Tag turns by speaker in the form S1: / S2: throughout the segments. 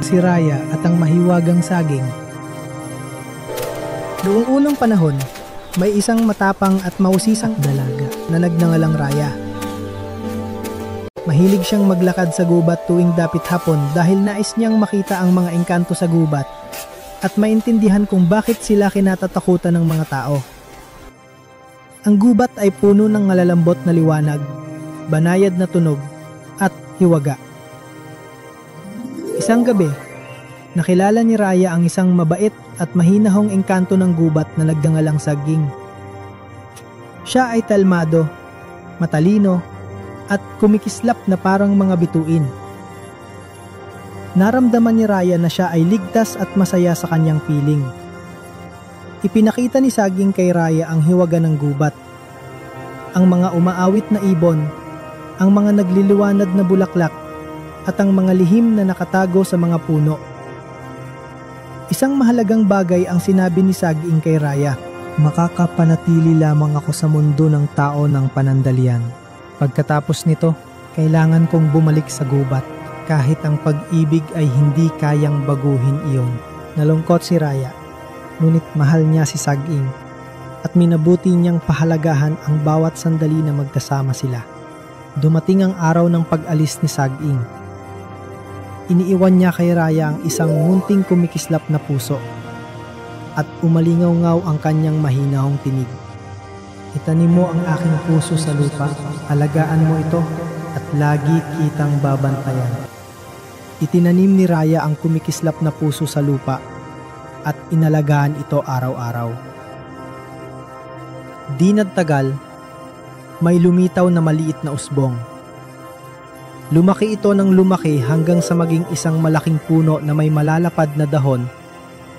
S1: Si Raya at ang mahiwagang saging. Noong unang panahon, may isang matapang at mausisang dalaga na nagngangalang Raya. Mahilig siyang maglakad sa gubat tuwing dapit hapon dahil nais niyang makita ang mga engkanto sa gubat at maintindihan kung bakit sila kinatatakutan ng mga tao. Ang gubat ay puno ng malalambot na liwanag, banayad na tunog, at hiwaga. Isang gabi, nakilala ni Raya ang isang mabait at mahinahong engkanto ng gubat na nagngangalang Saging. Siya ay talmado, matalino, at kumikislap na parang mga bituin. Naramdaman ni Raya na siya ay ligtas at masaya sa kanyang piling. Ipinakita ni Saging kay Raya ang hiwaga ng gubat, ang mga umaawit na ibon, ang mga nagliliwanag na bulaklak, at ang mga lihim na nakatago sa mga puno. Isang mahalagang bagay ang sinabi ni Saging kay Raya. Makakapanatili lamang ako sa mundo ng tao ng panandalian. Pagkatapos nito, kailangan kong bumalik sa gubat kahit ang pag-ibig ay hindi kayang baguhin iyon. Nalungkot si Raya, ngunit mahal niya si Saging at minabuti niyang pahalagahan ang bawat sandali na magkasama sila. Dumating ang araw ng pag-alis ni Saging. Iniiwan niya kay Raya ang isang munting kumikislap na puso at umalingaw-ngaw ang kanyang mahinahong tinig. Itanim mo ang aking puso sa lupa, alagaan mo ito at lagi kitang babantayan. Itinanim ni Raya ang kumikislap na puso sa lupa at inalagaan ito araw-araw. Di nagtagal, may lumitaw na maliit na usbong. Lumaki ito ng lumaki hanggang sa maging isang malaking puno na may malalapad na dahon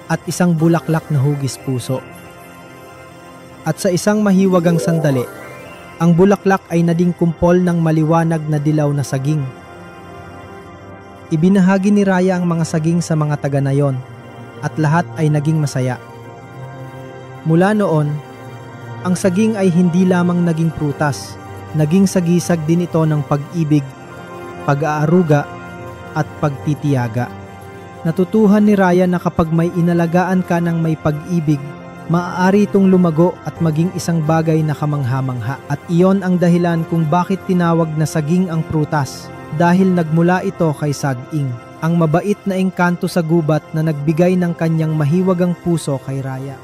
S1: at isang bulaklak na hugis puso. At sa isang mahiwagang sandali, ang bulaklak ay naging kumpol ng maliwanag na dilaw na saging. Ibinahagi ni Raya ang mga saging sa mga taga nayon at lahat ay naging masaya. Mula noon, ang saging ay hindi lamang naging prutas, naging sagisag din ito ng pag-ibig, pag-aaruga at pagtitiyaga. Natutuhan ni Raya na kapag may inalagaan ka ng may pag-ibig, maaari itong lumago at maging isang bagay na kamangha-mangha. At iyon ang dahilan kung bakit tinawag na saging ang prutas, dahil nagmula ito kay Saging, ang mabait na engkanto sa gubat na nagbigay ng kanyang mahiwagang puso kay Raya.